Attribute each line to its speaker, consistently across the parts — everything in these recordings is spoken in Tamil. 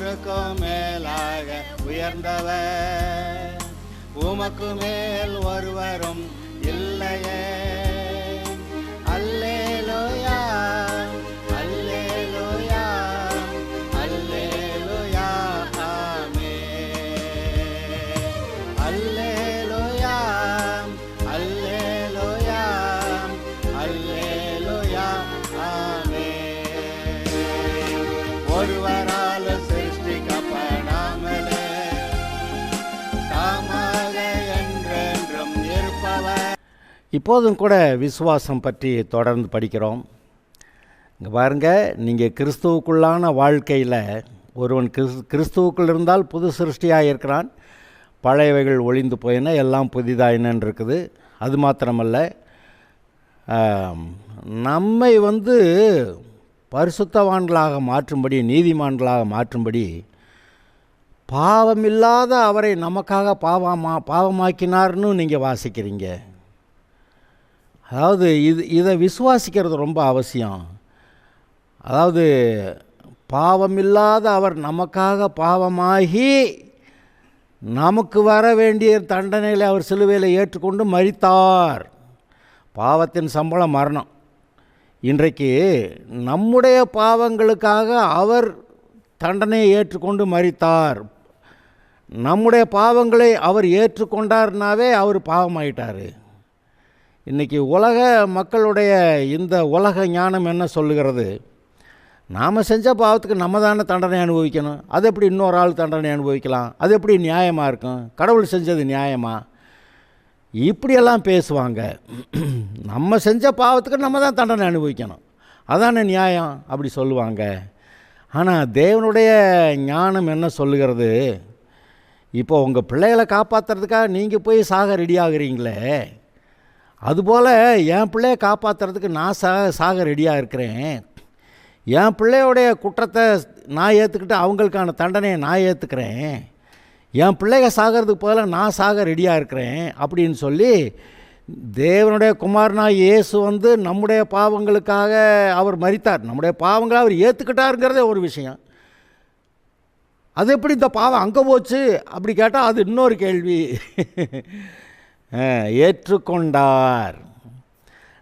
Speaker 1: எல்லாருக்கும் மேலாக உயர்ந்தவர், உமக்கு மேல் ஒருவரும் இல்லையே. அல்லேலூயா, அல்லேலூயா, அல்லேலூயா, ஆமென். அல்லேலூயா, அல்லேலூயா, அல்லேலூயா, ஆமென். ஒருவரால் சிருஷ்டிக்கப்படாமலே தாமாக என்றென்றும் இருப்பவர். இப்போதும் கூட விசுவாசம் பற்றி தொடர்ந்து படிக்கிறோம். இங்கே பாருங்கள், நீங்கள் கிறிஸ்துவுக்குள்ளான வாழ்க்கையில் ஒருவன் கிறிஸ்துவுக்குள் இருந்தால் புது சிருஷ்டியாக இருக்கிறான், பழையவைகள் ஒளிந்து போயின, எல்லாம் புதிதாயினன்னு இருக்குது. அது மாத்திரமல்ல, நம்மை பரிசுத்தவான்களாக மாற்றும்படி, நீதிமான்களாக மாற்றும்படி பாவமில்லாத அவரை நமக்காக பாவமாக்கினார்னு நீங்கள் வாசிக்கிறீங்க. அதாவது இதை விசுவாசிக்கிறது ரொம்ப அவசியம். அதாவது பாவமில்லாத அவர் நமக்காக பாவமாகி நமக்கு வர வேண்டிய தண்டனைகளை அவர் சிலுவையில் ஏற்றுக்கொண்டு மரித்தார். பாவத்தின் சம்பளம் மரணம். இன்றைக்கு நம்முடைய பாவங்களுக்காக அவர் தண்டனையை ஏற்றுக்கொண்டு மரித்தார். நம்முடைய பாவங்களை அவர் ஏற்றுக்கொண்டார்னாவே அவர் பாவமாயிட்டார். இன்றைக்கி உலக மக்களுடைய இந்த உலக ஞானம் என்ன சொல்லுகிறது? நாம் செஞ்ச பாவத்துக்கு நம்ம தானே தண்டனை அனுபவிக்கணும், அது எப்படி இன்னொரு ஆள் தண்டனை அனுபவிக்கலாம், அது எப்படி நியாயமாக இருக்கும், கடவுள் செஞ்சது நியாயமா, இப்படியெல்லாம் பேசுவாங்க. நம்ம செஞ்ச பாவத்துக்கு நம்ம தான் தண்டனை அனுபவிக்கணும், அதானே நியாயம், அப்படி சொல்லுவாங்க. ஆனால் தேவனுடைய ஞானம் என்ன சொல்லுகிறது? இப்போ உங்கள் பிள்ளைகளை காப்பாற்றுறதுக்காக நீங்கள் போய் சாக ரெடி ஆகுறீங்களே, அதுபோல் என் பிள்ளையை காப்பாற்றுறதுக்கு நான் சாக ரெடியாக இருக்கிறேன். என் பிள்ளையோடைய குற்றத்தை நான் ஏற்றுக்கிட்டு அவங்களுக்கான தண்டனையை நான் ஏற்றுக்கிறேன். என் பிள்ளைங்க சாகிறதுக்கு போல நான் சாக ரெடியாக இருக்கிறேன் அப்படின்னு சொல்லி தேவனுடைய குமாரனாய் இயேசு நம்முடைய பாவங்களுக்காக அவர் மரித்தார். நம்முடைய பாவங்களை அவர் ஏற்றுக்கிட்டாருங்கிறதே ஒரு விஷயம். அது எப்படி இந்த பாவம் அங்கே போச்சு அப்படி கேட்டால் அது இன்னொரு கேள்வி. ஏற்றுக்கொண்டார்,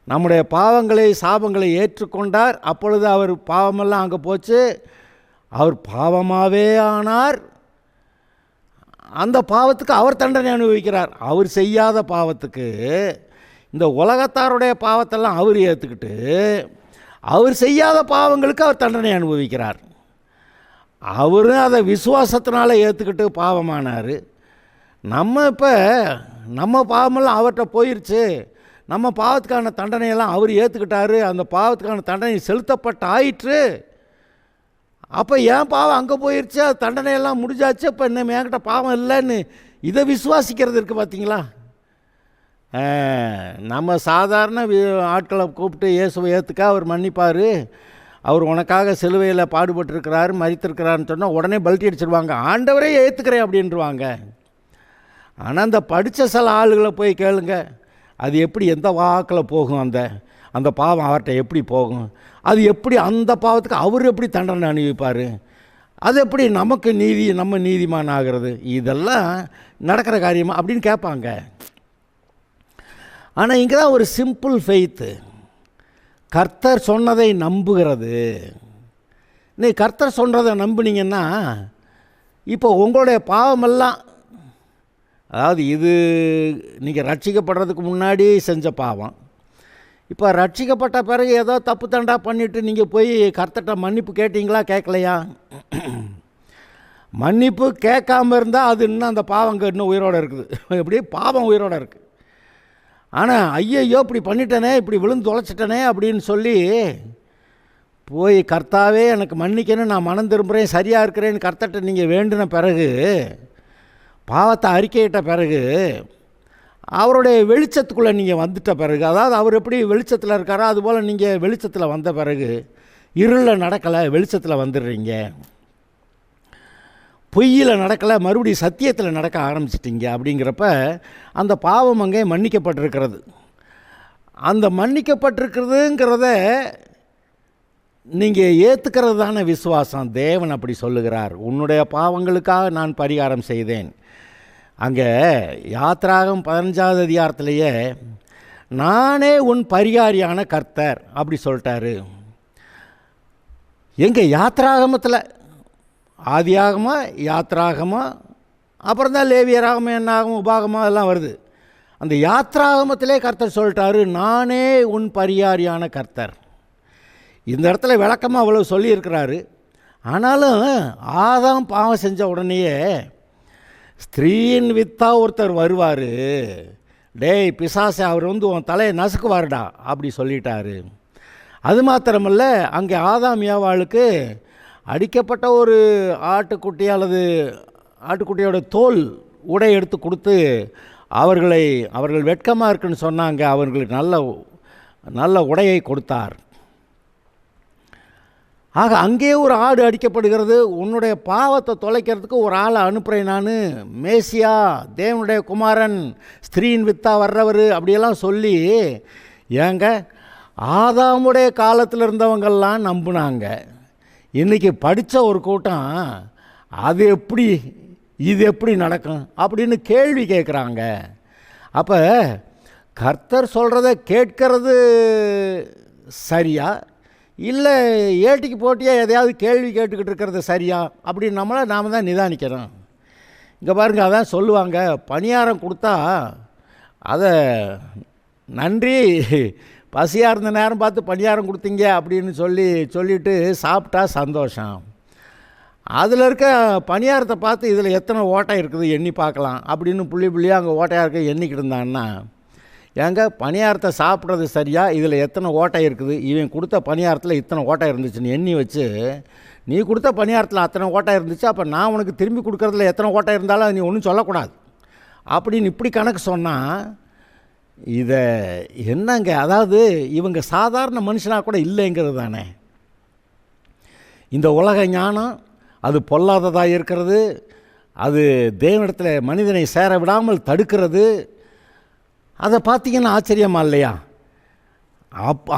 Speaker 1: நம்முடைய பாவங்களை சாபங்களை ஏற்றுக்கொண்டார். அப்பொழுது அவர் பாவமெல்லாம் அங்கே போச்சு, அவர் பாவமாகவே ஆனார். அந்த பாவத்துக்கு அவர் தண்டனை அனுபவிக்கிறார். அவர் செய்யாத பாவத்துக்கு, இந்த உலகத்தாருடைய பாவத்தெல்லாம் அவர் ஏற்றுக்கிட்டு அவர் செய்யாத பாவங்களுக்கு அவர் தண்டனை அனுபவிக்கிறார். அவரும் அதை விசுவாசத்தினால ஏற்றுக்கிட்டு பாவமானார். நம்ம பாவமெல்லாம் அவர்கிட்ட போயிடுச்சு, நம்ம பாவத்துக்கான தண்டனையெல்லாம் அவர் ஏற்றுக்கிட்டாரு, அந்த பாவத்துக்கான தண்டனை செலுத்தப்பட்ட ஆயிற்று. அப்போ ஏன் பாவம் அங்கே போயிடுச்சு, அது தண்டனையெல்லாம் முடிஞ்சாச்சு, இப்போ இன்னும் என்கிட்ட பாவம் இல்லைன்னு இதை விசுவாசிக்கிறது இருக்குது. பார்த்தீங்களா? நம்ம சாதாரண ஆட்களை கூப்பிட்டு இயேசுவை ஏற்றுக்க, அவர் மன்னிப்பார், அவர் உனக்காக சிலுவையில் பாடுபட்டுருக்கிறாரு, மரித்திருக்கிறாருன்னு சொன்னால் உடனே பல்ட்டி அடிச்சிடுவாங்க, ஆண்டவரே ஏற்றுக்கிறேன் அப்படின்ட்டுருவாங்க. ஆனால் அந்த படித்த சில ஆளுகளை போய் கேளுங்க, அது எப்படி எந்த வாக்கில் போகும், அந்த பாவம் அவர்கிட்ட எப்படி போகும், அது எப்படி அந்த பாவத்துக்கு அவர் எப்படி தண்டனை அனுபவிப்பார், அது எப்படி நமக்கு நம்ம நீதிமான் ஆகிறது, இதெல்லாம் நடக்கிற காரியமா அப்படின்னு கேட்பாங்க. ஆனால் இங்கே தான் ஒரு சிம்பிள் ஃபெய்த்து, கர்த்தர் சொன்னதை நம்புகிறது. நீ கர்த்தர் சொன்னதை நம்புனீங்கன்னா இப்போ உங்களுடைய பாவமெல்லாம், அதாவது இது நீங்கள் ரட்சிக்கப்படுறதுக்கு முன்னாடி செஞ்ச பாவம், இப்போ ரட்சிக்கப்பட்ட பிறகு ஏதோ தப்பு தண்டா பண்ணிவிட்டு நீங்கள் போய் கர்த்தர்கிட்ட மன்னிப்பு கேட்டிங்களா, கேட்கலையா? மன்னிப்பு கேட்காமல் இருந்தால் அது இன்னும் அந்த பாவங்க இன்னும் உயிரோடு இருக்குது, இப்படி பாவம் உயிரோடு இருக்குது. ஆனால் ஐயையோ இப்படி பண்ணிட்டனே, இப்படி விழுந்து தொலைச்சிட்டனே அப்படின்னு சொல்லி போய் கர்த்தாவே எனக்கு மன்னிக்கணும், நான் மனம் திரும்புகிறேன், சரியாக இருக்கிறேன்னு கர்த்தர்கிட்ட நீங்கள் வேண்டின பிறகு, பாவத்தை அறிக்கையிட்ட பிறகு, அவருடைய வெளிச்சத்துக்குள்ளே நீங்கள் வந்துட்ட பிறகு, அதாவது அவர் எப்படி வெளிச்சத்தில் இருக்காரோ அதுபோல் நீங்கள் வெளிச்சத்தில் வந்த பிறகு, இருளில் நடக்கலை, வெளிச்சத்தில் வந்துடுறீங்க. பொய்யில் நடக்கலை, மறுபடியும் சத்தியத்தில் நடக்க ஆரம்பிச்சிட்டிங்க. அப்படிங்கிறப்ப அந்த பாவம் அங்கே மன்னிக்கப்பட்டிருக்கிறது. அந்த மன்னிக்கப்பட்டிருக்கிறதுங்கிறத நீங்கள் ஏற்றுக்கிறது தானே விசுவாசம். தேவன் அப்படி சொல்லுகிறார், உன்னுடைய பாவங்களுக்காக நான் பரிகாரம் செய்தேன். அங்கே யாத்திராகம் 15வது அதிகாரத்திலேயே நானே உன் பரிகாரியான கர்த்தர் அப்படி சொல்லிட்டாரு. எங்கே யாத்திராகமத்தில், ஆதியாகமா யாத்திராகமா, அப்புறம் தான் லேவியராகமம் என்னாகும் உபாகமா எல்லாம் வருது. அந்த யாத்திராகமத்திலே கர்த்தர் சொல்லிட்டாரு, நானே உன் பரிகாரியான கர்த்தர். இந்த இடத்துல விளக்கமாக அவ்வளோ சொல்லியிருக்கிறாரு. ஆனாலும் ஆதாம் பாவம் செஞ்ச உடனேயே ஸ்திரீயின் வித்தா ஒருத்தர் வருவார், டேய் பிசாசை, அவர் உன் தலையை நசுக்குவார்டா அப்படி சொல்லிட்டாரு. அது மாத்திரமல்ல, அங்கே ஆதாம் ஏவாளுக்கு அடிக்கப்பட்ட ஒரு ஆட்டுக்குட்டி அல்லது ஆட்டுக்குட்டியோட தோல் உடை எடுத்து கொடுத்து அவர்கள் வெட்கமாக இருக்குன்னு சொன்னாங்க, அவர்களுக்கு நல்ல உடையை கொடுத்தார். ஆக அங்கே ஒரு ஆடு அடிக்கப்படுகிறது. உன்னுடைய பாவத்தை தொலைக்கிறதுக்கு ஒரு ஆளை அனுப்புகிறேன் நான், மேசியா, தேவனுடைய குமாரன், ஸ்திரீயின் வித்தா வர்றவர் அப்படியெல்லாம் சொல்லி, ஏங்க ஆதாமுடைய காலத்தில் இருந்தவங்கள்லாம் நம்பினாங்க. இன்றைக்கி படித்த ஒரு கூட்டம் இது எப்படி நடக்கும் அப்படின்னு கேள்வி கேட்குறாங்க. அப்போ கர்த்தர் சொல்கிறத கேட்கறது சரியா, இல்லை ஏட்டிக்கு போட்டியாக எதையாவது கேள்வி கேட்டுக்கிட்டு இருக்கிறது சரியா அப்படின்னு நாம் தான் நிதானிக்கிறோம். இங்கே பாருங்கள், அதான் சொல்லுவாங்க, பணியாரம் கொடுத்தா அதை நன்றி, பசியாக இருந்த நேரம் பார்த்து பணியாரம் கொடுத்தீங்க அப்படின்னு சொல்லிவிட்டு சாப்பிட்டா சந்தோஷம். அதில் இருக்க பணியாரத்தை பார்த்து இதில் எத்தனை ஓட்டை இருக்குது எண்ணி பார்க்கலாம் அப்படின்னு புள்ளியாக அங்கே ஓட்டையாக இருக்க எண்ணிக்கிட்டு இருந்தான்னா, ஏங்க பணியாரத்தை சாப்பிட்றது சரியா, இதில் எத்தனை ஓட்டை இருக்குது, இவன் கொடுத்த பணியாரத்தில் இத்தனை ஓட்டை இருந்துச்சுன்னு எண்ணி வச்சு, நீ கொடுத்த பணியாரத்தில் அத்தனை ஓட்டை இருந்துச்சு, அப்போ நான் உனக்கு திரும்பி கொடுக்குறதுல எத்தனை ஓட்டை இருந்தாலும் நீ ஒன்றும் சொல்லக்கூடாது அப்படின்னு இப்படி கணக்கு சொன்னால், இதை என்னங்க, அதாவது இவங்க சாதாரண மனுஷனாக கூட இல்லைங்கிறது தானே. இந்த உலக ஞானம் அது பொல்லாததாக இருக்கிறது, அது தேவனிடத்தில் மனிதனை சேர விடாமல் தடுக்கிறது. அதை பார்த்தீங்கன்னா ஆச்சரியமா இல்லையா?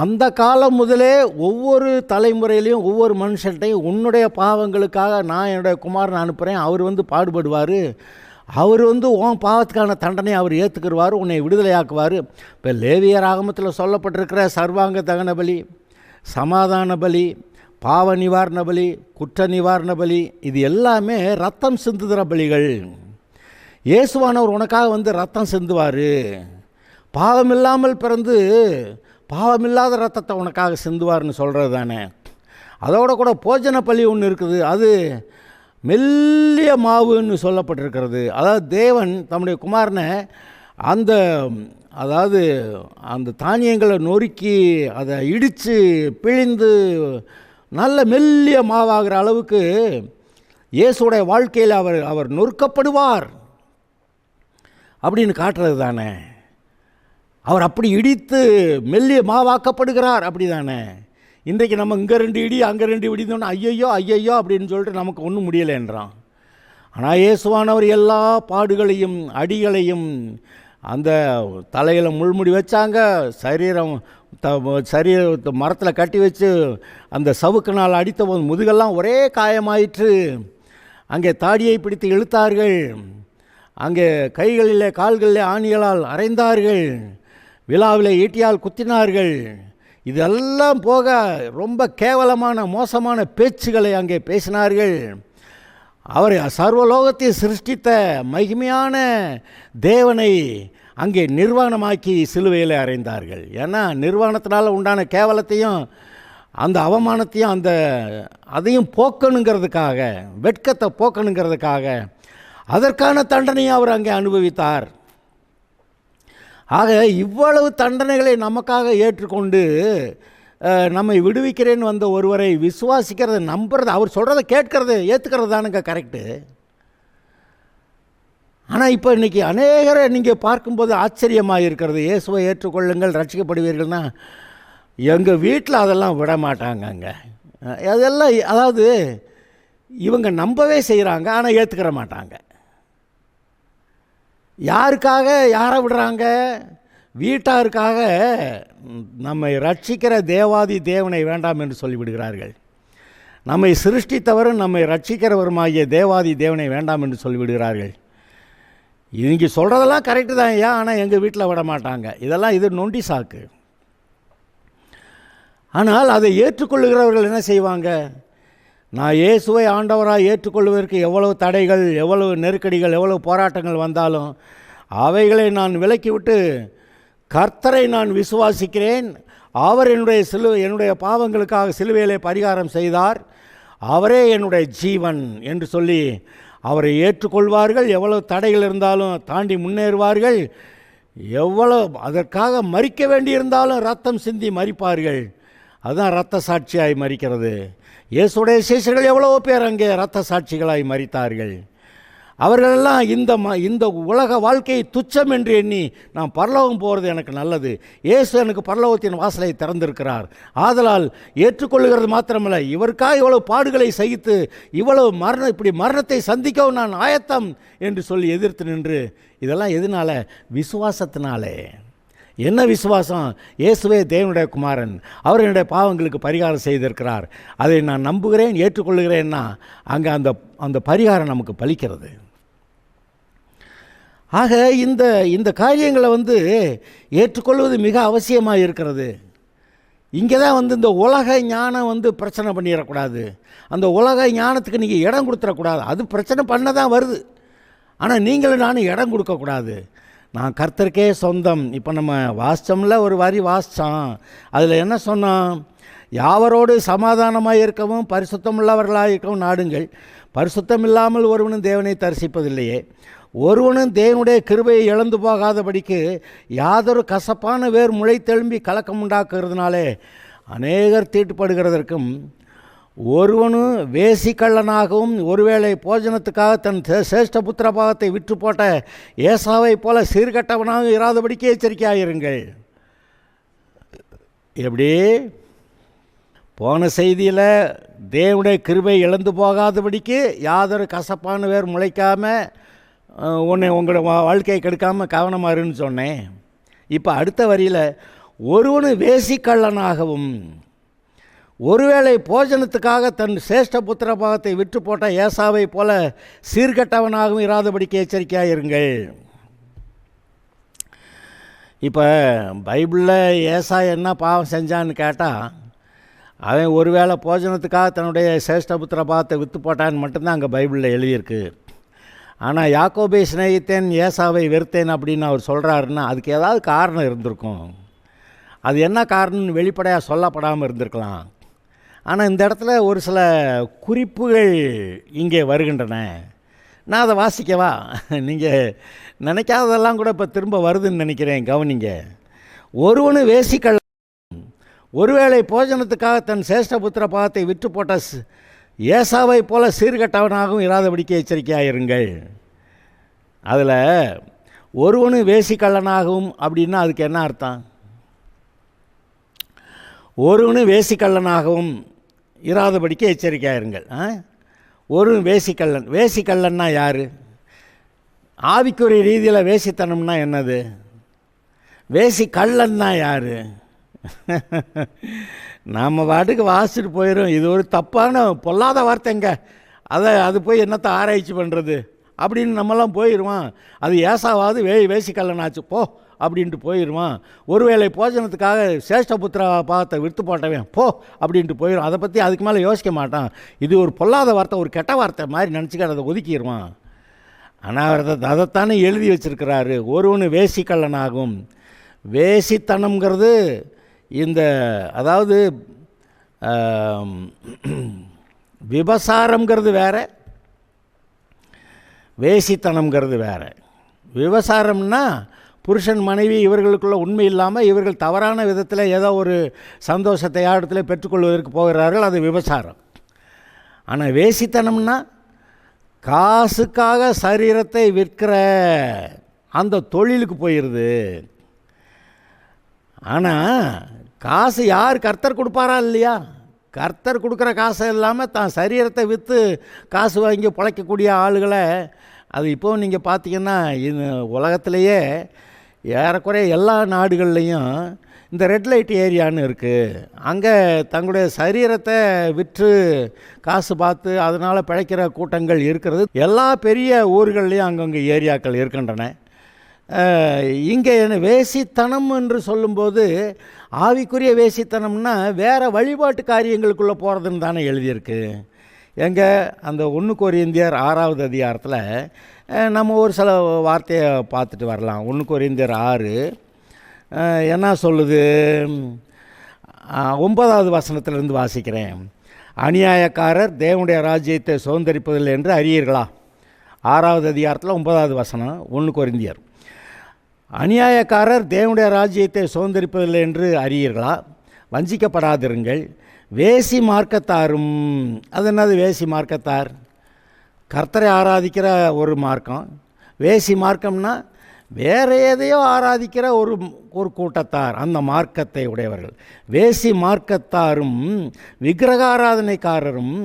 Speaker 1: அந்த காலம் முதலே ஒவ்வொரு தலைமுறையிலையும் ஒவ்வொரு மனுஷன்ட்டையும் உன்னுடைய பாவங்களுக்காக நான் என்னுடைய குமாரனை அனுப்புகிறேன், அவர் பாடுபடுவார், அவர் உன் பாவத்துக்கான தண்டனை அவர் ஏற்றுக்குருவார், உன்னை விடுதலையாக்குவார். இப்போ லேவியராகமத்தில் சொல்லப்பட்டிருக்கிற சர்வாங்க தகன பலி, சமாதான பலி, பாவ நிவாரண பலி, குற்ற நிவாரண பலி, இது எல்லாமே ரத்தம் சிந்துகிற பலிகள். இயேசுவானவர் உனக்காக ரத்தம் சிந்துவார். பாவமில்லாமல் பிறந்து பாவமில்லாத ரத்தத்தை உனக்காக சிந்துவார்னு சொல்கிறது தானே. அதோட கூட போஜன பலி ஒன்று இருக்குது, அது மெல்லிய மாவுன்னு சொல்லப்பட்டிருக்கிறது. அதாவது தேவன் தம்முடைய குமாரனை அந்த தானியங்களை நொறுக்கி அதை இடித்து பிழிந்து நல்ல மெல்லிய மாவாகிற அளவுக்கு இயேசுடைய வாழ்க்கையில் அவர் நொறுக்கப்படுவார் அப்படின்னு காட்டுறது தானே. அவர் அப்படி இடித்து மெல்லிய மாவாக்கப்படுகிறார் அப்படி தானே. இன்றைக்கு நம்ம இங்கே 2 இடி அங்கே 2 இடிந்தோன்னா ஐயையோ அப்படின்னு சொல்லிட்டு நமக்கு ஒன்றும் முடியலைன்றான். ஆனால் இயேசுவானவர் எல்லா பாடுகளையும் அடிகளையும், அந்த தலையில் முள்முடி வச்சாங்க, சரீரத்தை மரத்தில் கட்டி வச்சு அந்த சவுக்குனால் அடித்த போது முதுகெல்லாம் ஒரே காயமாயிற்று. அங்கே தாடியை பிடித்து இழுத்தார்கள், அங்கே கைகளிலே கால்களிலே ஆணிகளால் அறைந்தார்கள், விழாவில் ஈட்டியால் குத்தினார்கள். இதெல்லாம் போக ரொம்ப கேவலமான மோசமான பேச்சுகளை அங்கே பேசினார்கள். அவர் சர்வலோகத்தை சிருஷ்டித்த மகிமையான தேவனை அங்கே நிர்வாணமாக்கி சிலுவையில் அறைந்தார்கள். ஏன்னா நிர்வாணத்தினால் உண்டான கேவலத்தையும் அந்த அவமானத்தையும் அதையும் போக்கணுங்கிறதுக்காக, வெட்கத்தை போக்கணுங்கிறதுக்காக அதற்கான தண்டனையை அவர் அங்கே அனுபவித்தார். ஆக இவ்வளவு தண்டனைகளை நமக்காக ஏற்றுக்கொண்டு நம்மை விடுவிக்கிறேன்னு வந்த ஒருவரை விசுவாசிக்கிறத, நம்புறது, அவர் சொல்கிறத கேட்கறது, ஏற்றுக்கிறது தானுங்க கரெக்டு. ஆனால் இப்போ இன்றைக்கி அநேகரை நீங்கள் பார்க்கும்போது ஆச்சரியமாக இருக்கிறது. இயேசுவை ஏற்றுக்கொள்ளுங்கள் ரட்சிக்கப்படுவீர்கள்னா எங்கள் வீட்டில் அதெல்லாம் விட மாட்டாங்கங்க. அதெல்லாம் அதாவது இவங்க நம்பவே செய்கிறாங்க, ஆனால் ஏற்றுக்கிற மாட்டாங்க. யாருக்காக யாரை விடுறாங்க? வீட்டாருக்காக நம்மை ரட்சிக்கிற தேவாதி தேவனை வேண்டாம் என்று சொல்லிவிடுகிறார்கள். நம்மை சிருஷ்டித்தவரும் நம்மை ரட்சிக்கிறவருமாகிய தேவாதி தேவனை வேண்டாம் என்று சொல்லிவிடுகிறார்கள். இங்கே சொல்கிறதெல்லாம் கரெக்டு தான் ஐயா, ஆனால் எங்கள் வீட்டில் விட மாட்டாங்க. இதெல்லாம் இது நொண்டி சாக்கு. ஆனால் அதை ஏற்றுக்கொள்ளுகிறவர்கள் என்ன செய்வாங்க? நான் இயேசுவை ஆண்டவராக ஏற்றுக்கொள்வதற்கு எவ்வளவு தடைகள், எவ்வளவு நெருக்கடிகள், எவ்வளவு போராட்டங்கள் வந்தாலும் அவைகளை நான் விலக்கிவிட்டு கர்த்தரை நான் விசுவாசிக்கிறேன், அவர் என்னுடைய பாவங்களுக்காக சிலுவையிலே பரிகாரம் செய்தார், அவரே என்னுடைய ஜீவன் என்று சொல்லி அவரை ஏற்றுக்கொள்வார்கள். எவ்வளவு தடைகள் இருந்தாலும் தாண்டி முன்னேறுவார்கள். எவ்வளவு அதற்காக மரிக்க வேண்டியிருந்தாலும் ரத்தம் சிந்தி மரிப்பார்கள். அதுதான் இரத்த சாட்சியாய் மரிக்கிறது. இயேசுடைய சீஷர்கள் எவ்வளவோ பேர் அங்கே இரத்த சாட்சிகளாய் மரித்தார்கள். அவர்களெல்லாம் இந்த உலக வாழ்க்கையை துச்சம் என்று எண்ணி நான் பரலோகம் போகிறது எனக்கு நல்லது, இயேசு எனக்கு பரலோகத்தின் வாசலை திறந்திருக்கிறார், ஆதலால் ஏற்றுக்கொள்ளுகிறது மாத்திரமல்ல, இவருக்காக இவ்வளவு பாடுகளை சகித்து இவ்வளவு இப்படி மரணத்தை சந்திக்கவும் நான் ஆயத்தம் என்று சொல்லி எதிர்த்து நின்று, இதெல்லாம் எதனால? விசுவாசத்தினாலே. என்ன விசுவாசம்? இயேசுவே தேவனுடைய குமாரன், அவர் என்னுடைய பாவங்களுக்கு பரிகாரம் செய்திருக்கிறார், அதை நான் நம்புகிறேன், ஏற்றுக்கொள்ளுகிறேன்னா அங்கே அந்த பரிகாரம் நமக்கு பலிக்கிறது. ஆக இந்த காரியங்களை ஏற்றுக்கொள்வது மிக அவசியமாக இருக்கிறது. இங்கே தான் இந்த உலக ஞானம் பிரச்சனை பண்ணிடக்கூடாது. அந்த உலக ஞானத்துக்கு நீங்கள் இடம் கொடுத்துடக்கூடாது. அது பிரச்சனை பண்ண தான் வருது, ஆனால் நீங்களும் நானும் இடம் கொடுக்கக்கூடாது. நான் கர்த்தருக்கே சொந்தம். இப்போ நம்ம வாசித்தோம்ல, ஒரு வரி வாசித்தோம். அதில் என்ன சொன்னோம்? யாவரோடு சமாதானமாக இருக்கவும் பரிசுத்தமுள்ளவர்களாக இருக்கவும் நாடுங்கள், பரிசுத்தம் இல்லாமல் ஒருவனும் தேவனை தரிசிப்பதில்லையே, ஒருவனும் தேவனுடைய கிருபையை இழந்து போகாதபடிக்கு யாதொரு கசப்பான வேர் முளைத்தெழும்பி கலக்கம் உண்டாக்குறதுனாலே அநேகர் தீட்டுப்படுகிறதற்கும், ஒருவனும் வேசிக்கள்ளனாகவும் ஒருவேளை போஜனத்துக்காக தன் சேஷ்ட புத்திர பாகத்தை விற்று போட்ட ஏசாவை போல சீர்கட்டவனாக இராதபடிக்கு எச்சரிக்கையாயிருங்கள். எப்படி போன செய்தியில் தேவனுடைய கிருபை இழந்து போகாதபடிக்கு யாதொரு கசப்பான வேர் முளைக்காமல் உங்களோட வாழ்க்கையை கெடுக்காமல் கவனமாக இருன்னு சொன்னேன். இப்போ அடுத்த வரியில் ஒருவனும் வேசிக்கள்ளனாகவும் ஒருவேளை போஜனத்துக்காக தன் சேஷ்ட புத்திர பாகத்தை விற்று போட்ட ஏசாவை போல சீர்கட்டவனாகவும் இராதபடிக்கு எச்சரிக்கையாக இருங்கள். இப்போ பைபிளில் ஏசா என்ன பாவம் செஞ்சான்னு கேட்டால், அவன் ஒருவேளை போஜனத்துக்காக தன்னுடைய சேஷ்ட புத்திர பாகத்தை விற்று போட்டான்னு மட்டும்தான் அங்கே பைபிளில் எழுதியிருக்கு. ஆனால் யாக்கோபை சிநேகித்தேன் ஏசாவை வெறுத்தேன் அப்படின்னு அவர் சொல்கிறாருன்னா அதுக்கு ஏதாவது காரணம் இருந்திருக்கும். அது என்ன காரணம்னு வெளிப்படையாக சொல்லப்படாமல் இருந்திருக்கலாம். ஆனால் இந்த இடத்துல ஒரு சில குறிப்புகள் இங்கே வருகின்றன. நான் அதை வாசிக்கவா? நீங்கள் நினைக்காததெல்லாம் கூட இப்போ திரும்ப வருதுன்னு நினைக்கிறேன். கவனிங்க. ஒருவனு வேசிக்கள்ள ஒருவேளை போஜனத்துக்காக தன் சேஷ்ட புத்திர பாகத்தை விற்று போட்ட ஏசாவை போல சீர்கட்டவனாகவும் இராதபடிக்கு எச்சரிக்கையாயிருங்கள். அதில் ஒருவனு வேசிக்கள்ளனாகவும் அப்படின்னா அதுக்கு என்ன அர்த்தம்? ஒருவனு வேசிக்கள்ளனாகவும் இராதபடிக்கு எச்சரிக்கையாயிருங்கள். ஒரு வேசிக்கள்ளன்னா யார்? ஆவிக்குரிய ரீதியில் வேசித்தனம்னா என்னது? வேசிக்கள்ளன்னா யார்? நாம் பாட்டுக்கு வாசிட்டு போயிடும். இது ஒரு தப்பான பொல்லாத வார்த்தைங்க, அது போய் என்னத்தை ஆராய்ச்சி பண்ணுறது அப்படின்னு நம்மலாம் போயிடுவான். அது ஏசாவாவது வேசிக்கல்லனாச்சு போ அப்படின்ட்டு போயிடுவான். ஒருவேளை போஜனத்துக்காக சேஷ்ட புத்திர பாகத்தை விற்று போட்டவன் போ அப்படின்ட்டு போயிடும். அதை பற்றி அதுக்கு மேலே யோசிக்க மாட்டான். இது ஒரு பொல்லாத வார்த்தை, ஒரு கெட்ட வார்த்தை மாதிரி நினச்சிக்க அதை ஒதுக்கிடுவான். ஆனால் அதைத்தானே எழுதி வச்சிருக்கிறாரு. ஒருவனு வேசிக்கல்லனாகும். வேசித்தனம்ங்கிறது அதாவது விபசாரம்ங்கிறது வேறு, வேசித்தனம்ங்கிறது வேறு. விபசாரம்னா புருஷன் மனைவி இவர்களுக்குள்ள உண்மை இல்லாமல் இவர்கள் தவறான விதத்தில் ஏதோ ஒரு சந்தோஷத்தை இடத்துல பெற்றுக்கொள்வதற்கு போகிறார்கள், அது விபசாரம். ஆனால் வேசித்தனம்னா காசுக்காக சரீரத்தை விற்கிற அந்த தொழிலுக்கு போயிடுது. ஆனால் காசு யார்? கர்த்தர் கொடுப்பாரா இல்லையா? கர்த்தர் கொடுக்குற காசு இல்லாமல் தான் சரீரத்தை விற்று காசு வாங்கி பிழைக்கக்கூடிய ஆளுகளை அது இப்போது நீங்கள் பார்த்தீங்கன்னா உலகத்திலேயே ஏறக்குறைய எல்லா நாடுகள்லேயும் இந்த ரெட் லைட் ஏரியான்னு இருக்குது. அங்கே தங்களுடைய சரீரத்தை விற்று காசு பார்த்து அதனால் பிழைக்கிற கூட்டங்கள் இருக்கிறது. எல்லா பெரிய ஊர்கள்லேயும் அங்கங்கே ஏரியாக்கள் இருக்கின்றன. இங்கே வேசித்தனம் என்று சொல்லும்போது ஆவிக்குரிய வேசித்தனம்னா வேறு வழிபாட்டு காரியங்களுக்குள்ளே போகிறதுன்னு தானே எழுதியிருக்கு. எங்கே அந்த 1 கொரிந்தியர் 6வது அதிகாரத்தில் நம்ம ஒரு சில வார்த்தையை பார்த்துட்டு வரலாம். 1 கொரிந்தியர் 6 என்ன சொல்லுது? 9வது வசனத்திலிருந்து வாசிக்கிறேன். அநியாயக்காரர் தேவனுடைய ராஜ்யத்தை சுதந்தரிப்பதில்லை என்று அறியீர்களா? 6வது அதிகாரத்தில் 9வது வசனம் 1 கொரிந்தியர். அநியாயக்காரர் தேவனுடைய ராஜ்யத்தை சுதந்தரிப்பதில்லை என்று அறியீர்களா? வஞ்சிக்கப்படாதிருங்கள். வேசி மார்க்கத்தாரும். அது என்னது வேசி மார்க்கத்தார்? கர்த்தரை ஆராதிக்கிற ஒரு மார்க்கம். வேசி மார்க்கம்னா வேறு எதையோ ஆராதிக்கிற ஒரு கூட்டத்தார், அந்த மார்க்கத்தை உடையவர்கள். வேசி மார்க்கத்தாரும் விக்கிரகாராதனைக்காரரும்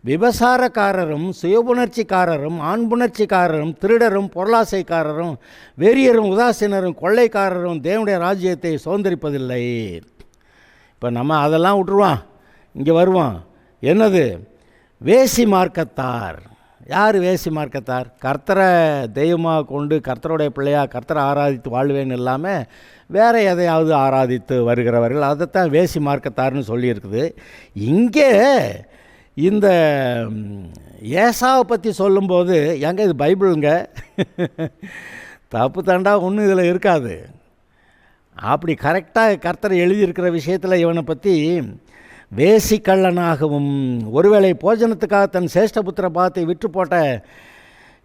Speaker 1: விபசாரக்காரரும் சுயபுணர்ச்சிக்காரரும் ஆண்புணர்ச்சிக்காரரும் திருடரும் பொருளாசைக்காரரும் வெறியரும் உதாசீனரும் கொள்ளைக்காரரும் தேவனுடைய ராஜ்யத்தை சுதந்திரிப்பதில்லை. இப்போ நம்ம அதெல்லாம் விட்டுருவான், இங்கே வருவான். என்னது? வேசி மார்க்கத்தார். யார் வேசி மார்க்கத்தார்? கர்த்தரை தெய்வமாக கொண்டு கர்த்தருடைய பிள்ளையாக கர்த்தரை ஆராதித்து வாழ்வேன்னு இல்லாமல் வேறு எதையாவது ஆராதித்து வருகிறவர்கள், அதைத்தான் வேசி மார்க்கத்தார்னு சொல்லியிருக்குது. இங்கே இந்த ஏசாவை பற்றி சொல்லும்போது எங்கே இது பைபிளுங்க, தப்பு தாண்டா ஒன்றும் இதில் இருக்காது. அப்படி கரெக்டாக கர்த்தரை எழுதியிருக்கிற விஷயத்தில் இவனை பற்றி வேசி கள்ளனாகவும் ஒருவேளை போஜனத்துக்காக தன் சேஷ்டபுத்திர பாகத்தை விற்று போட்ட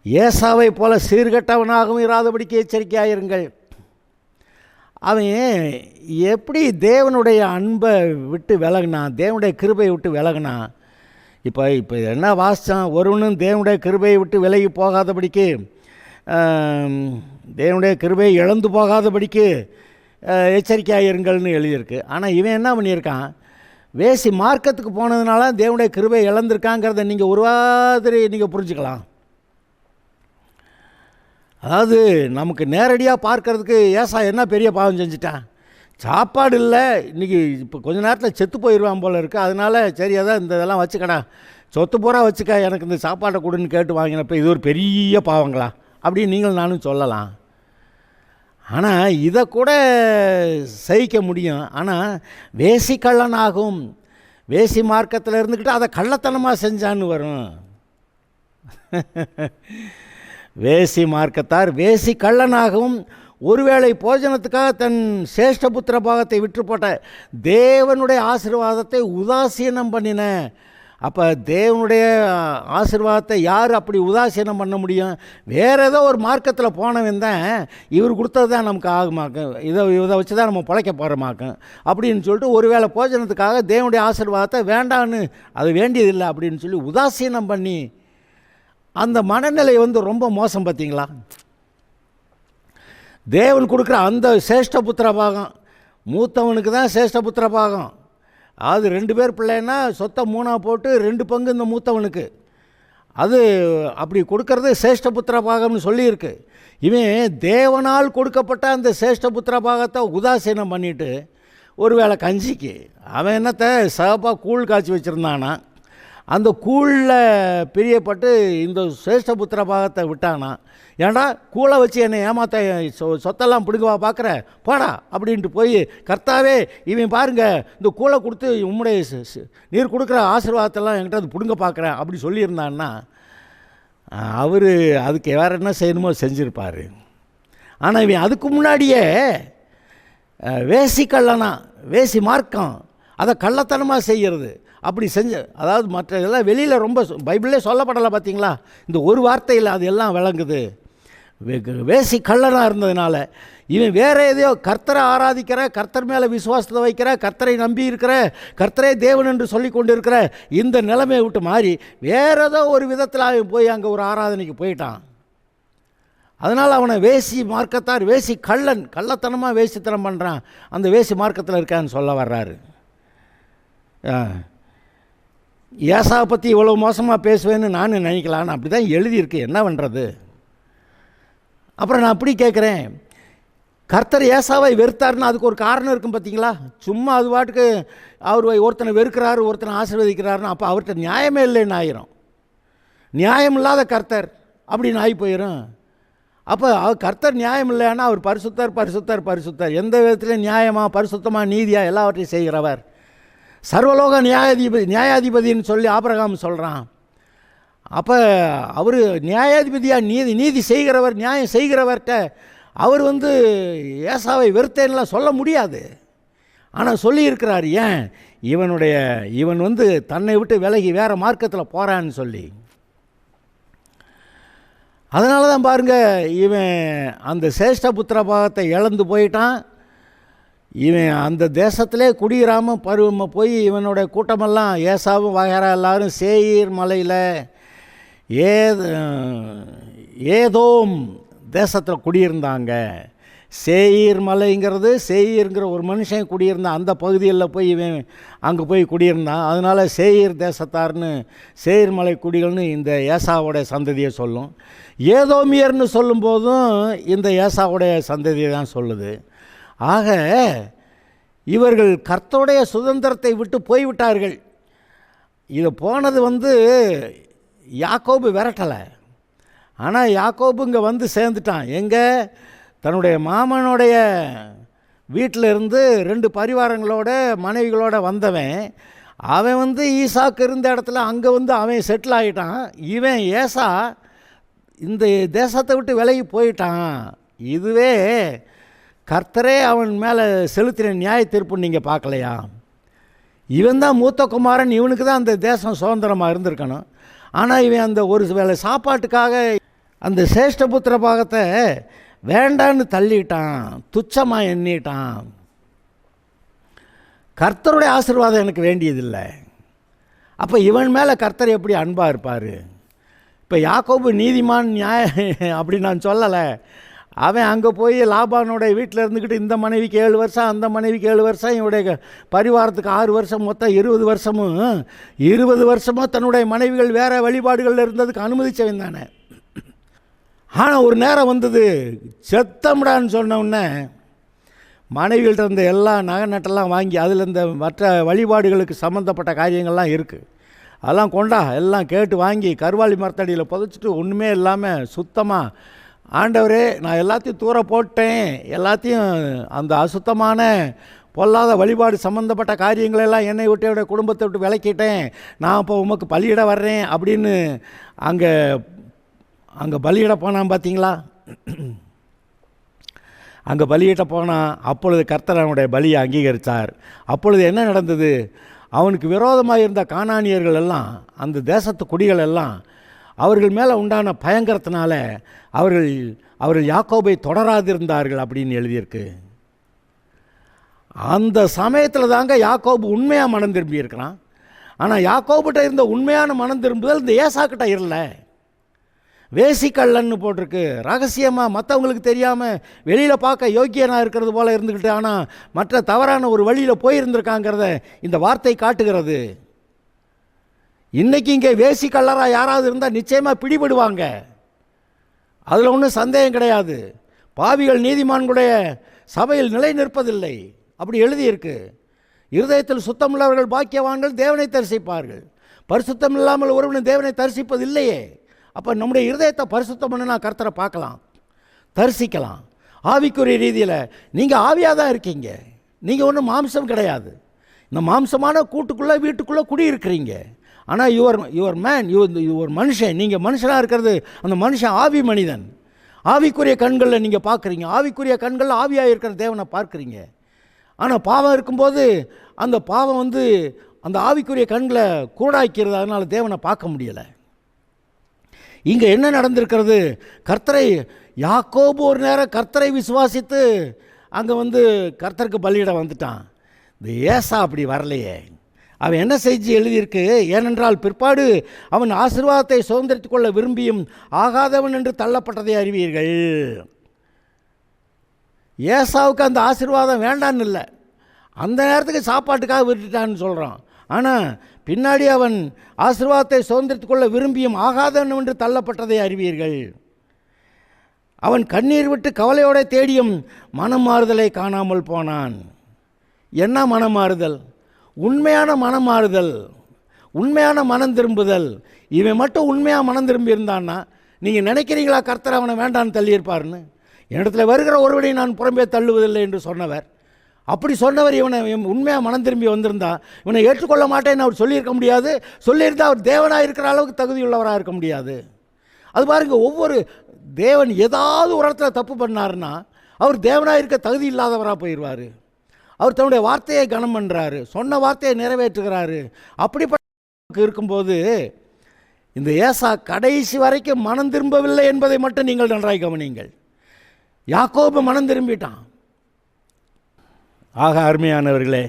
Speaker 1: ஏசாவை போல சீர்கட்டவனாகவும் இராதபடிக்கு எச்சரிக்கையாயிருங்கள். அவன் எப்படி தேவனுடைய அன்பை விட்டு விலகினான், தேவனுடைய கிருபையை விட்டு விலகினான். இப்போ என்ன வாசித்தான்? ஒருவனும் தேவனுடைய கிருபையை விட்டு விலகி போகாதபடிக்கு, தேவனுடைய கிருபையை இழந்து போகாதபடிக்கு எச்சரிக்கையாயிருங்கள்னு எழுதியிருக்கு. ஆனால் இவன் என்ன பண்ணியிருக்கான்? வேசி மார்க்கத்துக்கு போனதுனால தேவனுடைய கிருபை இழந்திருக்காங்கிறத நீங்கள் ஒரு மாதிரி நீங்கள் புரிஞ்சுக்கலாம். அதாவது நமக்கு நேரடியாக பார்க்கறதுக்கு ஏசா என்ன பெரிய பாவம் செஞ்சுட்டான்? சாப்பாடு இல்லை, இன்றைக்கி இப்போ கொஞ்ச நேரத்தில் செத்து போயிடுவான் போல் இருக்குது. அதனால் சரி அதான் இந்த இதெல்லாம் வச்சுக்கடா, சொத்து பூரா வச்சுக்க, எனக்கு இந்த சாப்பாட்டை கொடுன்னு கேட்டு வாங்கினப்போ இது ஒரு பெரிய பாவங்களா அப்படின்னு நீங்கள் நானும் சொல்லலாம். ஆனால் இதை கூட சகிக்க முடியும். ஆனால் வேசி கள்ளனாகும், வேசி மார்க்கத்தில் இருந்துக்கிட்டு அதை கள்ளத்தனமாக செஞ்சான்னு வரும். வேசி மார்க்கத்தார் வேசி கள்ளனாகவும் ஒருவேளை போஜனத்துக்காக தன் சேஷ்டபுத்திர பாகத்தை விற்று போட்ட தேவனுடைய ஆசீர்வாதத்தை உதாசீனம் பண்ணின. அப்போ தேவனுடைய ஆசீர்வாதத்தை யார் அப்படி உதாசீனம் பண்ண முடியும்? வேறு ஏதோ ஒரு மார்க்கத்தில் போனவன் தான் இவர் கொடுத்தது தான் நமக்கு ஆகுமாக்கும், இதை வச்சு தான் நம்ம பிழைக்க போகிறோமாக்கும் அப்படின்னு சொல்லிட்டு ஒருவேளை போஜனத்துக்காக தேவனுடைய ஆசீர்வாதத்தை வேண்டான்னு, அது வேண்டியதில்லை அப்படின்னு சொல்லி உதாசீனம் பண்ணி, அந்த மனநிலை ரொம்ப மோசம். பார்த்தீங்களா? தேவன் கொடுக்குற அந்த சேஷ்டபுத்திர பாகம் மூத்தவனுக்கு தான் சேஷ்டபுத்திர பாகம். அது 2 பேர் பிள்ளைன்னா சொத்தை 3 போட்டு 2 பங்கு இந்த மூத்தவனுக்கு. அது அப்படி கொடுக்கறது சேஷ்டபுத்திர பாகம்னு சொல்லியிருக்கு. இவன் தேவனால் கொடுக்கப்பட்ட அந்த சேஷ்டபுத்திர பாகத்தை உதாசீனம் பண்ணிவிட்டு ஒருவேளை கஞ்சிக்கு அவன் என்னத்தை சிவப்பாக கூழ் காய்ச்சி வச்சுருந்தானா, அந்த கூழில் பிரியப்பட்டு இந்த சேஷ்டபுத்திர பாகத்தை விட்டானா. ஏன்டா கூழை வச்சு என்னை ஏமாத்த சொத்தெல்லாம் பிடுங்கவா பார்க்குற, போடா அப்படின்ட்டு போய் கர்த்தாவே இவன் பாருங்க இந்த கூழை கொடுத்து உம்முடைய நீர் கொடுக்குற ஆசீர்வாதத்தெல்லாம் என்கிட்ட அது பிடுங்க பார்க்குறேன் அப்படி சொல்லியிருந்தான்னா அவர் அதுக்கு வேறு என்ன செய்யணுமோ செஞ்சுருப்பார். ஆனால் இவன் அதுக்கு முன்னாடியே வேசி கள்ளனா, வேசி மார்க்கம், அதை கள்ளத்தனமாக செய்கிறது. அப்படி அதாவது மற்ற இதெல்லாம் வெளியில் ரொம்ப பைபிளே சொல்லப்படலை. பார்த்தீங்களா? இந்த ஒரு வார்த்தையில் அது எல்லாம் விளங்குது. வேசி கள்ளனாக இருந்ததுனால இவன் வேறு எதையோ கர்த்தரை ஆராதிக்கிற, கர்த்தர் மேலே விசுவாசத்தை வைக்கிற, கர்த்தரை நம்பி இருக்கிற, கர்த்தரே தேவன் என்று சொல்லி கொண்டு இருக்கிற இந்த நிலைமையை விட்டு மாறி வேறு ஏதோ ஒரு விதத்தில் அவன் போய் அங்கே ஒரு ஆராதனைக்கு போயிட்டான். அதனால் அவனை வேசி மார்க்கத்தார், வேசி கள்ளன், கள்ளத்தனமாக வேசித்தனம் பண்ணுறான், அந்த வேசி மார்க்கத்தில் இருக்கான்னு சொல்ல வர்றாரு. ஏசாவை பற்றி இவ்வளோ மோசமாக பேசுவேன்னு நான் நினைக்கலான்னு அப்படி தான் எழுதியிருக்கு. என்ன பண்ணுறது? அப்புறம் நான் அப்படி கேட்குறேன், கர்த்தர் ஏசாவை வெறுத்தாருன்னா அதுக்கு ஒரு காரணம் இருக்கும் பார்த்தீங்களா? சும்மா அது பாட்டுக்கு அவர் ஒருத்தனை வெறுக்கிறாரு, ஒருத்தனை ஆசீர்வதிக்கிறாருன்னு அப்போ அவர்கிட்ட நியாயமே இல்லைன்னு ஆயிரும். நியாயம் இல்லாத கர்த்தர் அப்படின்னு ஆகி போயிடும். அப்போ கர்த்தர் நியாயம் இல்லைன்னா அவர் பரிசுத்தர் பரிசுத்தர் பரிசுத்தர், எந்த விதத்துலையும் நியாயமாக பரிசுத்தமாக நீதியாக எல்லாவற்றையும் செய்கிறவர், சர்வலோக நியாயாதிபதின்னு சொல்லி ஆபிரகாம் சொல்கிறான். அப்போ அவர் நியாயாதிபதியாக நீதி செய்கிறவர், நியாயம் செய்கிறவர்கிட்ட அவர் ஏசாவை வெறுத்தேன்லாம் சொல்ல முடியாது. ஆனால் சொல்லியிருக்கிறார். ஏன்? இவன் தன்னை விட்டு விலகி வேறு மார்க்கத்தில் போகிறான்னு சொல்லி. அதனால தான் பாருங்கள், இவன் அந்த சேஷ்டபுத்திர பாகத்தை இழந்து போயிட்டான். இவன் அந்த தேசத்திலே குடியிராமல் போய் இவனுடைய கூட்டமெல்லாம் ஏசாவும் வகைரா எல்லாரும் சேயீர் மலையில் ஏதோம் தேசத்தில் குடியிருந்தாங்க. சேயீர் மலைங்கிறது, சேயீருங்கிற ஒரு மனுஷன் குடியிருந்தான். அந்த பகுதியில் போய் இவன் அங்கே போய் குடியிருந்தான். அதனால் சேயீர் தேசத்தார்னு, சேயீர் மலை குடிகள்னு இந்த ஏசாவுடைய சந்ததியை சொல்லும். ஏதோமியர்னு சொல்லும்போதும் இந்த ஏசாவுடைய சந்ததியை தான் சொல்லுது. ஆக இவர்கள் கர்த்தருடைய சுதந்திரத்தை விட்டு போய்விட்டார்கள். இது போனது யாக்கோபு விரட்டலை. ஆனால் யாக்கோபு இங்கே சேர்ந்துட்டான். எங்கே? தன்னுடைய மாமனுடைய வீட்டில் இருந்து 2 பரிவாரங்களோட மனைவிகளோட வந்தவன். அவன் ஈசாக்கு இருந்த இடத்துல அங்கே அவன் செட்டில் ஆகிட்டான். இவன் ஏசா இந்த தேசத்தை விட்டு விலகி போயிட்டான். இதுவே கர்த்தரே அவன் மேலே செலுத்தின நியாய தீர்ப்புன்னு நீங்கள் பார்க்கலையா? இவன் தான் மூத்த குமாரன், இவனுக்கு தான் அந்த தேசம் சுதந்திரமாக இருந்திருக்கணும். ஆனால் இவன் அந்த ஒரு வேளை சாப்பாட்டுக்காக அந்த சேஷ்டபுத்திர பாகத்தை வேண்டான்னு தள்ளிட்டான், துச்சமாக எண்ணிட்டான். கர்த்தருடைய ஆசீர்வாதம் எனக்கு வேண்டியதில்லை. அப்போ இவன் மேலே கர்த்தர் எப்படி அன்பாக இருப்பார்? இப்போ யாக்கோபு நீதிமான் அப்படி நான் சொல்லலை. அவன் அங்கே போய் லாபானோடைய வீட்டில் இருந்துக்கிட்டு இந்த மனைவிக்கு 7 வருஷம், அந்த மனைவிக்கு 7 வருஷம், இவனுடைய பரிவாரத்துக்கு 6 வருஷம், மொத்தம் 20 வருஷமும் 20 வருஷமாக தன்னுடைய மனைவிகள் வேறு வழிபாடுகளில் இருந்ததுக்கு அனுமதிச்சவன் தானே. ஆனால் ஒரு நேரம் வந்தது, செத்தம்டான்னு சொன்னவுடனே மனைவிகள்கிட்ட இருந்த எல்லா நகை நட்டெல்லாம் வாங்கி அதில் இந்த மற்ற வழிபாடுகளுக்கு சம்மந்தப்பட்ட காரியங்கள்லாம் இருக்குது, அதெல்லாம் கொண்டா எல்லாம் கேட்டு வாங்கி கருவாளி மரத்தடியில் புதைச்சிட்டு ஒன்றுமே இல்லாமல் சுத்தமாக, ஆண்டவரே நான் எல்லாத்தையும் தூர போட்டேன், எல்லாத்தையும் அந்த அசுத்தமான பொல்லாத வழிபாடு சம்மந்தப்பட்ட காரியங்களெல்லாம் என்னை விட்டு என்னுடைய குடும்பத்தை விட்டு விலக்கிட்டேன், நான் இப்போ உமக்கு பலியிட வர்றேன் அப்படின்னு அங்கே பலியிட போனான். பார்த்தீங்களா? அங்கே பலியிட்ட போனான். அப்பொழுது கர்த்தர் அவனுடைய பலியை அங்கீகரித்தார். அப்பொழுது என்ன நடந்தது? அவனுக்கு விரோதமாக இருந்த கானானியர்கள் எல்லாம், அந்த தேசத்து குடிகள் எல்லாம் அவர்கள் மேலே உண்டான பயங்கரத்தினால அவர்கள் யாக்கோபை தொடராதிருந்தார்கள் அப்படின்னு எழுதியிருக்கு. அந்த சமயத்தில் தாங்க யாக்கோபு உண்மையாக மனம் திரும்பி இருக்கிறான். ஆனால் யாக்கோபுகிட்ட இருந்த உண்மையான மனம் திரும்புதல் இந்த ஏசாக்கிட்ட இல்லை. வேசிக்கல்லன்னு போட்டிருக்கு. ரகசியமாக மற்றவங்களுக்கு தெரியாமல் வெளியில் பார்க்க யோக்கியனாக இருக்கிறது போல் இருந்துக்கிட்டு ஆனால் மற்ற தவறான ஒரு வழியில் போயிருந்திருக்காங்கிறத இந்த வார்த்தை காட்டுகிறது. இன்றைக்கி இங்கே வேசிக்கல்லராக யாராவது இருந்தால் நிச்சயமாக பிடிபடுவாங்க, அதில் ஒன்றும் சந்தேகம் கிடையாது. பாவிகள் நீதிமான்களுடைய சபையில் நிலை நிற்பதில்லை அப்படி எழுதியிருக்கு. இருதயத்தில் சுத்தமுள்ளவர்கள் பாக்கியவான்கள் தேவனை தரிசிப்பார்கள். பரிசுத்தம் இல்லாமல் ஒருவனும் தேவனை தரிசிப்பது இல்லையே. அப்போ நம்முடைய இருதயத்தை பரிசுத்தம் பண்ண கர்த்தரை பார்க்கலாம், தரிசிக்கலாம். ஆவிக்குரிய ரீதியில் நீங்கள் ஆவியாக தான் இருக்கீங்க, நீங்கள் ஒன்றும் மாம்சம் கிடையாது. இந்த மாம்சமான கூட்டுக்குள்ளே வீட்டுக்குள்ளே குடியிருக்கிறீங்க. ஆனால் யுவர் மேன், ஒரு மனுஷன், நீங்கள் மனுஷனாக இருக்கிறது அந்த மனுஷன் ஆவி மனிதன். ஆவிக்குரிய கண்களில் நீங்கள் பார்க்குறீங்க, ஆவிக்குரிய கண்களில் ஆவியாக இருக்கிற தேவனை பார்க்குறீங்க. ஆனால் பாவம் இருக்கும்போது அந்த பாவம் அந்த ஆவிக்குரிய கண்களை கூடாக்கிறது, அதனால் தேவனை பார்க்க முடியலை. இங்கே என்ன நடந்திருக்கிறது? கர்த்தரை யாக்கோபு ஒரு நேரம் கர்த்தரை விசுவாசித்து அங்கே கர்த்தருக்கு பலியிட வந்துட்டான். இந்த ஏசா அப்படி வரலையே. அவன் என்ன செஞ்சு எழுதியிருக்கு? ஏனென்றால் பிற்பாடு அவன் ஆசீர்வாதத்தை சுதந்திரித்துக் கொள்ள விரும்பியும் ஆகாதவன் என்று தள்ளப்பட்டதை அறிவீர்கள். ஏசாவுக்கு அந்த ஆசீர்வாதம் வேண்டான்னு இல்லை, அந்த நேரத்துக்கு சாப்பாட்டுக்காக விட்டுட்டான்னு சொல்கிறான். ஆனால் பின்னாடி அவன் ஆசீர்வாதத்தை சுதந்திரித்துக் கொள்ள விரும்பியும் ஆகாதவன் என்று தள்ளப்பட்டதை அறிவீர்கள். அவன் கண்ணீர் விட்டு கவலையோட தேடியும் மனமாறுதலை காணாமல் போனான். என்ன மனமாறுதல்? உண்மையான மனமாறுதல், உண்மையான மனம் திரும்புதல். இவன் மட்டும் உண்மையாக மனம் திரும்பி இருந்தான்னா நீங்கள் நினைக்கிறீங்களா கர்த்தர் அவனை வேண்டான்னு தள்ளியிருப்பார்னு? என்னிடத்துல வருகிற ஒருவனை நான் புறம்பே தள்ளுவதில்லை என்று சொன்னவர். அப்படி சொன்னவர் இவனை உண்மையாக மனம் திரும்பி வந்திருந்தா இவனை ஏற்றுக்கொள்ள மாட்டேன்னு அவர் சொல்லியிருக்க முடியாது. சொல்லியிருந்தால் அவர் தேவனாக இருக்கிற அளவுக்கு தகுதியுள்ளவராக இருக்க முடியாது. அது பாருங்கள், ஒவ்வொரு தேவன் ஏதாவது ஒரு இடத்துல தப்பு பண்ணாருன்னா அவர் தேவனாக இருக்க தகுதி இல்லாதவராக போயிடுவார். அவர் தன்னுடைய வார்த்தையை கனம் பண்ணுறாரு, சொன்ன வார்த்தையை நிறைவேற்றுகிறாரு. அப்படிப்பட்ட இருக்கும்போது இந்த ஏசா கடைசி வரைக்கும் மனம் திரும்பவில்லை என்பதை மட்டும் நீங்கள் நன்றாய் கவனியுங்கள். யாக்கோபு மனம் திரும்பிட்டான். ஆக அருமையானவர்களே,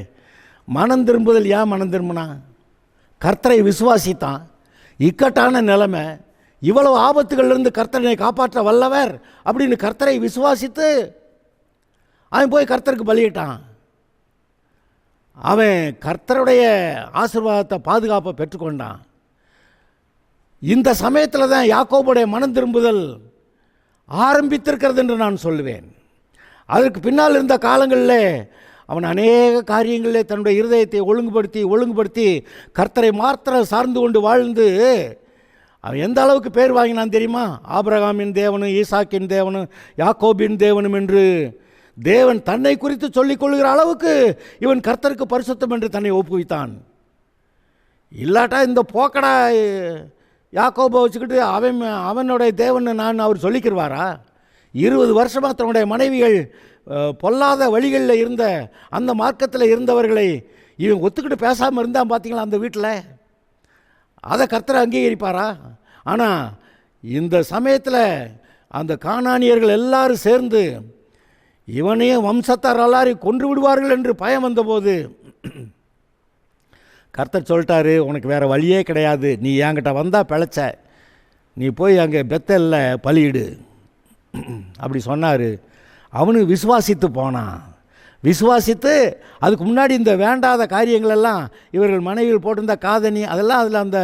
Speaker 1: மனம் திரும்புதல் ஏன் மனம் திரும்பினா? கர்த்தரை விசுவாசித்தான். இக்கட்டான நிலைமை, இவ்வளவு ஆபத்துகளிலிருந்து கர்த்தரை காப்பாற்ற வல்லவர் அப்படின்னு கர்த்தரை விசுவாசித்து அவன் போய் கர்த்தருக்கு பலியிட்டான். அவன் கர்த்தருடைய ஆசீர்வாதத்தை பாதுகாப்பை பெற்றுக்கொண்டான். இந்த சமயத்தில் தான் யாக்கோபுடைய மனம் திரும்புதல் ஆரம்பித்திருக்கிறது என்று நான் சொல்லுவேன். அதற்கு பின்னால் இருந்த காலங்களில் அவன் அநேக காரியங்களில் தன்னுடைய இருதயத்தை ஒழுங்குபடுத்தி கர்த்தரை மாத்திரம் சார்ந்து கொண்டு வாழ்ந்து அவன் எந்த அளவுக்கு பேர் வாங்கினான் தெரியுமா? ஆபிரகாமின் தேவனும், ஈசாக்கின் தேவனும், யாக்கோபின் தேவனும் என்று தேவன் தன்னை குறித்து சொல்லிக் கொள்கிற அளவுக்கு இவன் கர்த்தருக்கு பரிசுத்தம் என்று தன்னை ஒப்புவித்தான். இல்லாட்டா இந்த போக்கடா யாக்கோபை வச்சுக்கிட்டு அவனுடைய தேவன் நான் அவர் சொல்லிக்கிடுவாரா? 20 வருஷமாக தன்னுடைய மனைவிகள் பொல்லாத வழிகளில் இருந்த அந்த மார்க்கத்தில் இருந்தவர்களை இவன் ஒத்துக்கிட்டு பேசாமல் இருந்தான். பார்த்தீங்களா அந்த வீட்டில்? அதை கர்த்தரை அங்கீகரிப்பாரா? ஆனால் இந்த சமயத்தில் அந்த கானானியர்கள் எல்லாரும் சேர்ந்து இவனையும் வம்சத்தார் எல்லாரையும் கொன்று விடுவார்கள் என்று பயம் வந்தபோது கர்த்தர் சொல்லிட்டாரு, உனக்கு வேறு வழியே கிடையாது, நீ என்கிட்ட வந்தால் பிழைச்ச, நீ போய் அங்கே பெத்தலில் பலியிடு அப்படி சொன்னார். அவனு விசுவாசித்து போனான். விசுவாசித்து அதுக்கு முன்னாடி இந்த வேண்டாத காரியங்களெல்லாம் இவர்கள் மனைவியில் போட்டிருந்த காதணி அதெல்லாம் அதில் அந்த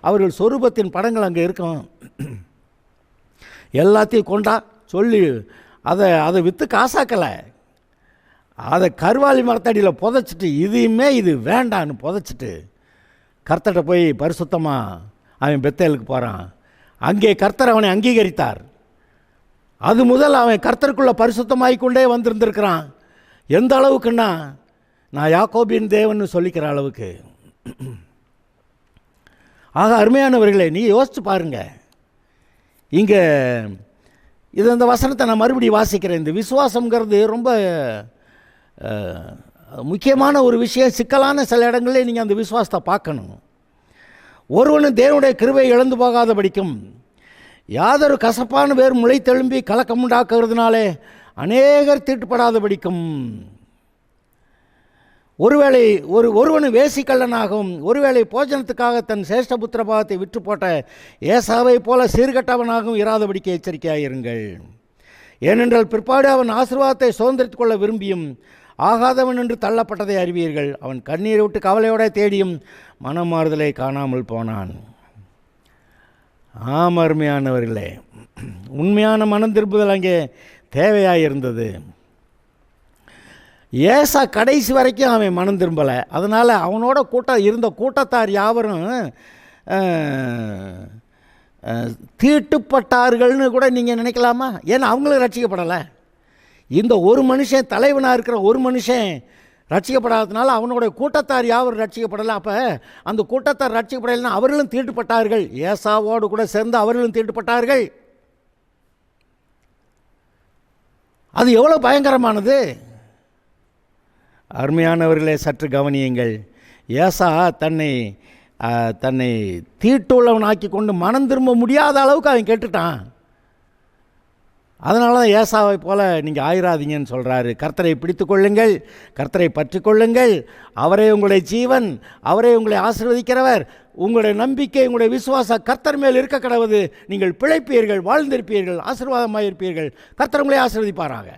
Speaker 1: அவர்கள் சொரூபத்தின் படங்கள் அங்கே இருக்கும். எல்லாத்தையும் கொண்டா சொல்லி அதை விற்று காசாக்கலை. அதை கருவாலி மரத்தடியில் புதைச்சிட்டு இது வேண்டான்னு புதைச்சிட்டு கர்த்தர்கிட்ட போய் பரிசுத்தமாக அவன் பெத்தேலுக்கு போகிறான். அங்கே கர்த்தர் அவனை அங்கீகரித்தார். அது முதல் அவன் கர்த்தருக்குள்ளே பரிசுத்தமாகிக்கொண்டே வந்திருந்திருக்கிறான். எந்த அளவுக்குன்னா நான் யாக்கோபின் தேவன்னு சொல்லிக்கிற அளவுக்கு. ஆக அருமையானவர்களே, நீ யோசித்து பாருங்கள். இங்கே இந்த வசனத்தை நான் மறுபடியும் வாசிக்கிறேன். இந்த விசுவாசங்கிறது ரொம்ப முக்கியமான ஒரு விஷயம். சிக்கலான சில இடங்களில் நீங்கள் அந்த விசுவாசத்தை பார்க்கணும். ஒருவனும் தேவனுடைய கிருபையை இழந்து போகாதபடிக்கும் யாதொரு கசப்பான வேறு முளைத்தெழும்பி கலக்கம் உண்டாக்குறதுனாலே அநேகர் தீட்டுப்படாதபடிக்கும், ஒருவேளை ஒருவனு வேசிக்கல்லனாகவும் ஒருவேளை போஜனத்துக்காக தன் சேஷ்டபுத்திர பாகத்தை விற்று போட்ட ஏசாவை போல சீர்கட்டவனாகவும் இராதபடிக்கு எச்சரிக்கையாயிருங்கள். ஏனென்றால் பிற்பாடு அவன் ஆசீர்வாதத்தை சுதந்திரித்துக் கொள்ள விரும்பியும் ஆகாதவன் என்று தள்ளப்பட்டதை அறிவீர்கள். அவன் கண்ணீரை விட்டு கவலையோட தேடியும் மனமாறுதலை காணாமல் போனான். அருமையானவர்களே, உண்மையான மனம் திரும்புதல் அங்கே தேவையாக இருந்தது. ஏசா கடைசி வரைக்கும் அவன் மனம் திரும்பலை. அதனால் அவனோட இருந்த கூட்டத்தார் யாவரும் தீட்டுப்பட்டார்கள்னு கூட நீங்கள் நினைக்கலாமா? ஏன்னா அவங்களும் ரட்சிக்கப்படலை. இந்த ஒரு மனுஷன், தலைவனாக இருக்கிற ஒரு மனுஷன் ரட்சிக்கப்படாததுனால அவனோட கூட்டத்தார் யாவரும் ரட்சிக்கப்படலை. அப்போ அந்த கூட்டத்தார் ரட்சிக்கப்படலைன்னா அவர்களும் தீட்டுப்பட்டார்கள். ஏசாவோடு கூட சேர்ந்து அவர்களும் தீட்டுப்பட்டார்கள். அது எவ்வளோ பயங்கரமானது! அருமையானவர்களே, சற்று கவனியுங்கள். ஏசா தன்னை தீட்டுள்ளவனாக்கி கொண்டு மனம் திரும்ப முடியாத அளவுக்கு அவன் கேட்டுட்டான். அதனால தான் ஏசாவை போல் நீங்கள் ஆயிராதீங்கன்னு சொல்கிறாரு. கர்த்தரை பிடித்து கொள்ளுங்கள், கர்த்தரை பற்றி கொள்ளுங்கள். அவரே உங்களுடைய ஜீவன், அவரே உங்களை ஆசீர்வதிக்கிறவர். உங்களுடைய நம்பிக்கை, உங்களுடைய விசுவாசம் கர்த்தர் மேல் இருக்க கடவுது. நீங்கள் பிழைப்பீர்கள், வாழ்ந்திருப்பீர்கள், ஆசீர்வாதமாக இருப்பீர்கள். கர்த்தர் உங்களை ஆசீர்வதிப்பாராக.